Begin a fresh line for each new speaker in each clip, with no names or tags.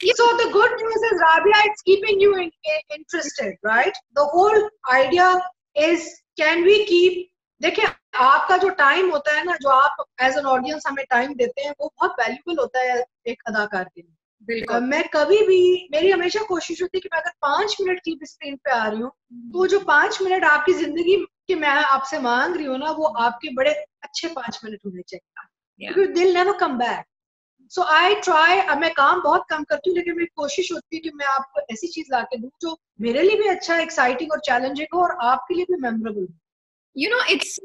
So the good news is, Rabia, it's keeping you interested, right? The whole idea is, can we keep, देखिए आपका जो time होता है ना, जो आप एज एन ऑडियंस हमें टाइम देते हैं, वो बहुत वैल्यूबल होता है एक अदाकार के लिए।
बिल्कुल।
मैं कभी भी, मेरी हमेशा कोशिश होती है कि मैं अगर 5 मिनट की भी स्क्रीन पे आ रही हूँ, तो जो 5 मिनट आपकी जिंदगी के मैं आपसे मांग रही हूँ ना, वो आपके बड़े अच्छे 5 मिनट होने चाहिए, क्योंकि दिल never come back. So I try, अब मैं काम बहुत कम करती हूँ, लेकिन मेरी कोशिश होती है कि मैं आपको ऐसी चीज ला के दूँ जो मेरे लिए भी अच्छा, एक्साइटिंग और चैलेंजिंग हो, और आपके लिए भी मेमोरेबल हो।
You know, it's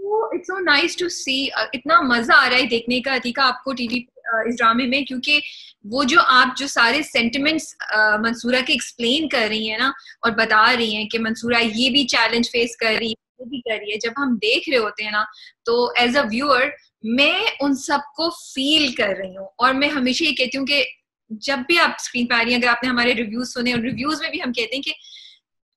so nice to see. इतना मजा आ रहा है देखने का अतीका आपको टीवी इस ड्रामे में, क्योंकि वो जो आप जो सारे सेंटिमेंट्स मंसूरा के एक्सप्लेन कर रही हैं ना, और बता रही हैं कि मंसूरा ये भी चैलेंज फेस कर रही है, वो भी कर रही है, जब हम देख रहे होते हैं ना, तो एज अ व्यूअर मैं उन सबको फील कर रही हूँ। और मैं हमेशा ये कहती हूँ कि जब भी आप स्क्रीन पे आ रही हैं, अगर आपने हमारे रिव्यूज सुने, और रिव्यूज में भी हम कहते हैं कि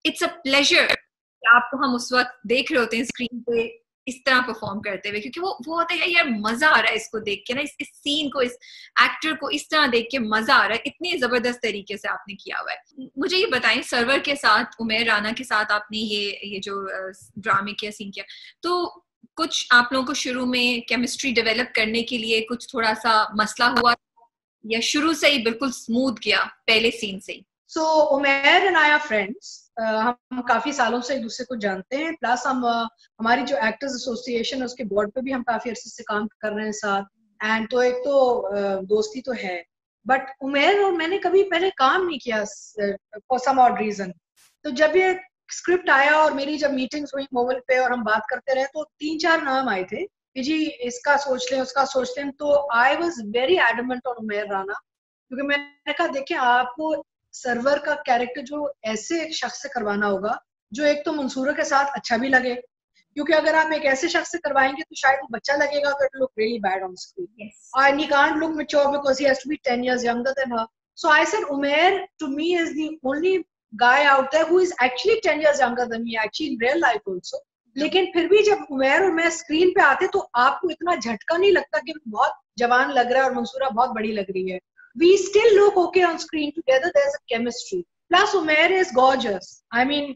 इट्स अ प्लेजर आपको हम उस वक्त देख रहे होते हैं स्क्रीन पे इस तरह परफॉर्म करते हुए, क्योंकि वो होता है यार मजा आ रहा है इसको देख के ना, इस सीन को, इस एक्टर को इस तरह देख के मजा आ रहा है, इतनी जबरदस्त तरीके से आपने किया हुआ है। मुझे ये बताएं, सरवर के साथ, उमेर राना के साथ आपने ये जो ड्रामे किया, सीन किया, तो कुछ आप लोगों को शुरू में केमिस्ट्री डेवलप करने के लिए कुछ थोड़ा सा मसला हुआ, या शुरू से ही बिल्कुल स्मूथ गया पहले सीन से ही?
सो उमेर एंड आई आर फ्रेंड्स, हम काफी सालों से एक दूसरे को जानते हैं, प्लस हम हमारी जो एक्टर्स एसोसिएशन है उसके बोर्ड पे भी हम काफी अरसे से काम कर रहे हैं साथ, एंड तो एक तो दोस्ती तो है। बट उमेर और मैंने कभी पहले काम नहीं किया फॉर सम ऑड रीजन। तो जब ये स्क्रिप्ट आया और मेरी जब मीटिंग्स हुई मोबाइल पे और हम बात करते रहे, तो 3-4 नाम आए थे कि जी इसका सोच लें, उसका सोच लें। तो I was very adamant on Umer Rana, क्योंकि मैंने कहा देखिए आपको सर्वर का कैरेक्टर जो ऐसे एक शख्स से करवाना होगा जो एक तो मंसूरा के साथ अच्छा भी लगे, क्योंकि अगर आप एक ऐसे शख्स से करवाएंगे तो शायद वो बच्चा लगेगा, तो it look really bad on screen, and he can't look mature because he has to be 10 years younger than her. So I said Umair to me is the only guy out there who is actually 10 years younger than me, actually in real life also. लेकिन फिर भी जब उमेर और मैं screen पे आते तो आपको इतना झटका नहीं लगता कि बहुत जवान लग रहा है और मंसूरा बहुत बड़ी लग रही है। We still look okay on screen together. There's a chemistry. Plus Umair is gorgeous. I mean,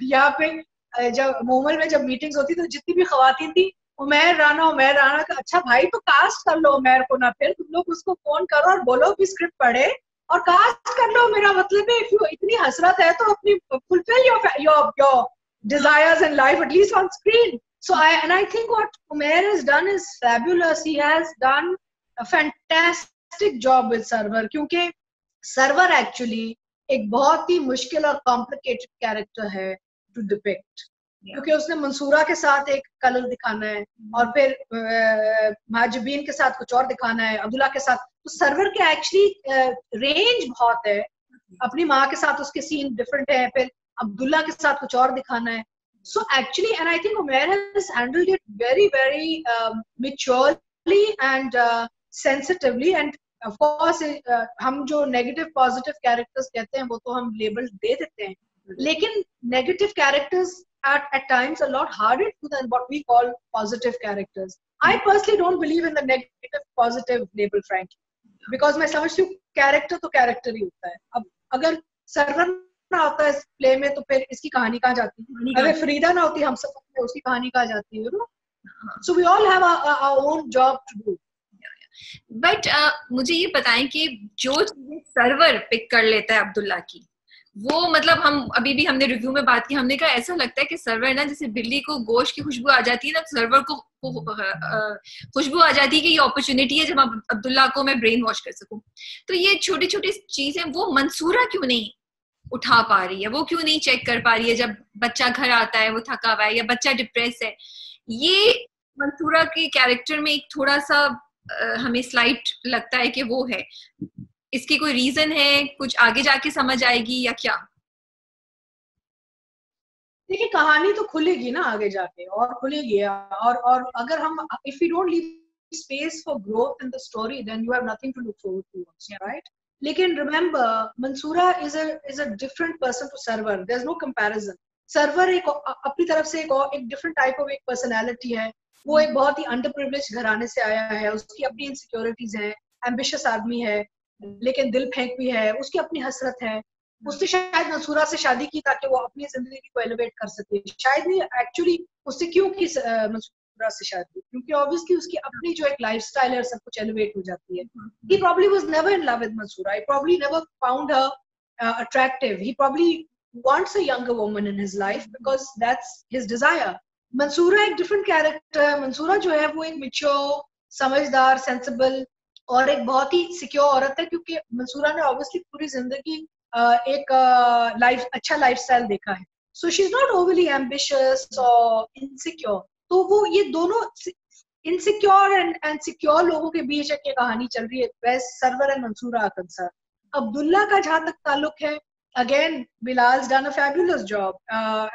यहाँ पे जब मोमल में जब मीटिंग्स होती तो जितनी भी खवातीन थी, उमेर राना का, अच्छा भाई तो कास्ट कर लो उमेर को ना, फिर तुम लोग उसको फोन करो और बोलो कि स्क्रिप्ट पढ़े और कास्ट कर लो। मेरा मतलब है इफ यू इतनी हसरत है तो अपनी fulfil your desires in life, at least on screen. So I think what Umair has done is fabulous. He has done a fantastic job with server, क्योंकि सर्वर एक्चुअली एक बहुत ही मुश्किल और कॉम्प्लिकेटेड कैरेक्टर है टू डिपिक्ट, क्योंकि उसने मंसूरा के साथ एक कलर दिखाना है और फिर महाजबीन के साथ कुछ और दिखाना है, अब्दुल्ला के साथ। तो सर्वर के एक्चुअली रेंज बहुत है, अपनी माँ के साथ उसके सीन डिफरेंट है, फिर अब्दुल्ला के साथ कुछ और दिखाना है। So actually, and I think Umair has handled it very, very maturely and sensitively. And of course, हम जो negative, positive characters कहते हैं वो तो हम label दे देते हैं, लेकिन negative characters at times a lot harder to than what we call positive characters. I personally don't believe in the negative, positive label, frankly, because मैं समझती हूँ character तो character ही होता है। अब अगर सर्वर ना होता है इस प्ले में तो फिर इसकी कहानी कहाँ जाती है, अगर फरीदा ना होती हम सब में, उसकी कहानी कहाँ जाती है, you know. So we all have our own job to do.
But मुझे ये बताएं कि जो चीजें सर्वर पिक कर लेता है अब्दुल्ला की, वो मतलब हम अभी भी हमने रिव्यू में बात की, हमने कहा ऐसा लगता है कि सर्वर ना जैसे बिल्ली को गोश्त की खुशबू आ जाती है ना, सर्वर को खुशबू आ जाती है कि ये अपॉर्चुनिटी है जब अब्दुल्ला को मैं ब्रेन वॉश कर सकूं। तो ये छोटी छोटी चीजें वो मंसूरा क्यों नहीं उठा पा रही है, वो क्यों नहीं चेक कर पा रही है जब बच्चा घर आता है वो थका हुआ है या बच्चा डिप्रेस है? ये मंसूरा के कैरेक्टर में एक थोड़ा सा हमें स्लाइट लगता है कि वो है, इसकी कोई रीजन है, कुछ आगे जाके समझ आएगी या क्या?
देखिए कहानी तो खुलेगी ना आगे जाके, और खुलेगी, और अगर हम if you don't leave space for growth in the story then you have nothing to look forward to, right? लेकिन remember Mansoora is a different person to Sarwar, there is no comparison. Sarwar एक अपनी तरफ से एक डिफरेंट टाइप ऑफ एक personality है, वो एक बहुत ही अंडर प्रिविलेज घराने से आया है, उसकी अपनी इनसिक्योरिटीज हैं, एम्बिशियस आदमी है, लेकिन दिल फेंक भी है, उसकी अपनी हसरत है। उसने शायद मंसूरा से शादी की ताकि वो अपनी जिंदगी को एलिवेट कर सके, शायद नहीं एक्चुअली उससे क्यों की मंसूरा से शादी, क्योंकि ऑब्वियसली उसकी अपनी जो एक लाइफस्टाइल है सब कुछ एलिवेट हो जाती है। He probably was never in love with Mansoora. He probably never found her attractive. He probably wants a younger woman in his life because that's his desire. Mansura एक डिफरेंट कैरेक्टर है। मंसूरा जो है वो एक मिच्योर, समझदार, सेंसिबल और एक बहुत ही सिक्योर औरत है, क्योंकि मंसूरा ने ऑब्वियसली पूरी जिंदगी एक अच्छा लाइफस्टाइल देखा है। So she is not overly ambitious और इनसिक्योर। तो वो ये दोनों इनसिक्योर एंड सिक्योर लोगों के बीच एक कहानी चल रही है, वैसे सरवर एंड मंसूरा अकंसर। अब्दुल्ला का जहां तक ताल्लुक है, again Bilal's done a fabulous job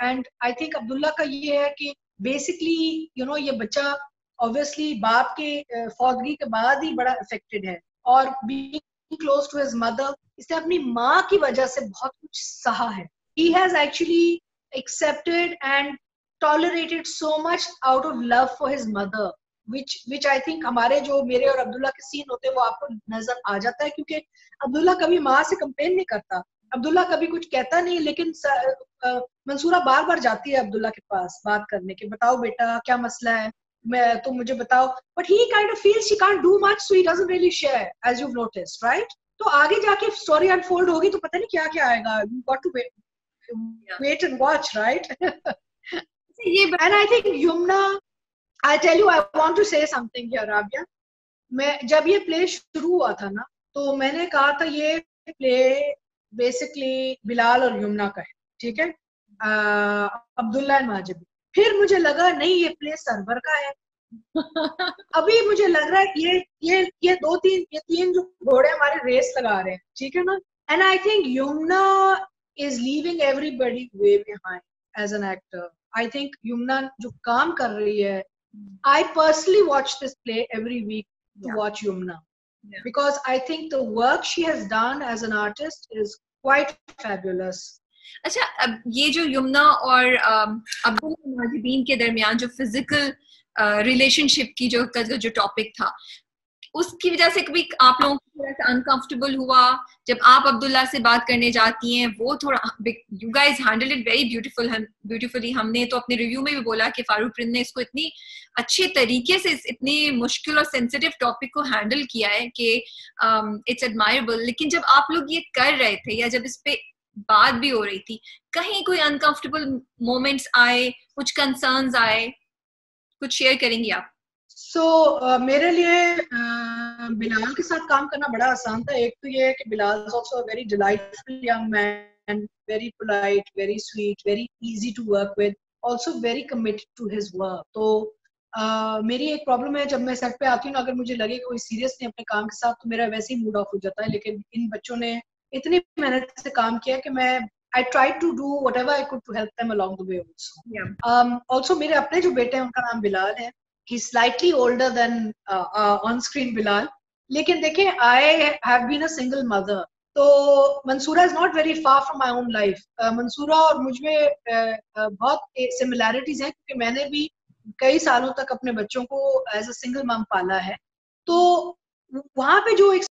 and I think Abdullah का ये है कि बेसिकली ये बच्चा ऑब्वियसली बाप के फौतगी के बाद ही बड़ा अफेक्टेड है, और being close to his mother, इसने अपनी माँ की वजह से बहुत कुछ सहा है। He has actually accepted and tolerated so much out of love for his mother, which I think हमारे जो मेरे और अब्दुल्ला के सीन होते हैं वो आपको नजर आ जाता है, क्योंकि अब्दुल्ला कभी माँ से कंप्लेन नहीं करता, अब्दुल्ला कभी कुछ कहता नहीं, लेकिन मंसूरा बार बार जाती है अब्दुल्ला के पास बात करने के, बताओ बेटा क्या मसला है, मैं तो मुझे बताओ, but he kind of feels she can't do much, so he doesn't really share, as you noticed, right? तो आगे जाके स्टोरी अनफोल्ड होगी तो पता नहीं क्या क्या आएगा, you got to wait and watch, right? And I think Yamuna, I tell you, I want to say something here, Rabia. मैं जब ये प्ले शुरू हुआ था ना, तो मैंने कहा था ये प्ले बेसिकली बिलाल और यमुना का है, ठीक है, अब्दुल्ला एंड माजिद। फिर मुझे लगा नहीं, ये प्ले सरवर का है। अभी मुझे लग रहा है ये तीन जो घोड़े हमारे रेस लगा रहे हैं, ठीक है ना। And I think Yamuna is leaving everybody way behind as an actor. I think Yamuna जो काम कर रही है, I personally watch this play every week to watch Yumna, because I think the work she has done as an artist is quite fabulous.
अच्छा, अब ये जो यमुना और अब्दुल्ला माजिदीन के दरमियान जो फिजिकल रिलेशनशिप की जो टॉपिक था, उसकी वजह से कभी आप लोगों को थोड़ा सा अनकंफर्टेबल हुआ जब आप अब्दुल्ला से बात करने जाती हैं? वो थोड़ा, you guys handle it very beautifully. हमने तो अपने रिव्यू में भी बोला कि फारूक प्रिंस ने इसको इतनी अच्छे तरीके से इतनी मुश्किल और सेंसिटिव टॉपिक को हैंडल किया है कि इट्स एडमायरेबल। लेकिन जब आप लोग ये कर रहे थे या जब इस पे बात भी हो रही थी, कहीं कोई अनकंफर्टेबल मोमेंट्स आए, कुछ कंसर्न्स आए, कुछ शेयर करेंगी आप?
मेरे लिए बिलाल के साथ काम करना बड़ा आसान था। एक तो ये है कि Bilal is also a very delightful young man, very polite, very sweet, very easy to work with, also very committed to his work. तो मेरी एक प्रॉब्लम है, जब मैं सेट पे आती हूँ, अगर मुझे लगे कोई सीरियस नहीं अपने काम के साथ, तो मेरा वैसे ही मूड ऑफ हो जाता है। लेकिन इन बच्चों ने इतनी मेहनत से काम किया कि मैं I tried to do whatever I could to help them along the way also. Also मेरे अपने जो बेटे हैं उनका नाम बिलाल है। He's slightly older than on-screen Bilal. लेकिन देखें, I have been a single mother. तो Mansura is not very far from my own life. Mansura और मुझ में बहुत similarities हैं, क्योंकि मैंने भी कई सालों तक अपने बच्चों को as a single mom पाला है। तो वहाँ पे जो एक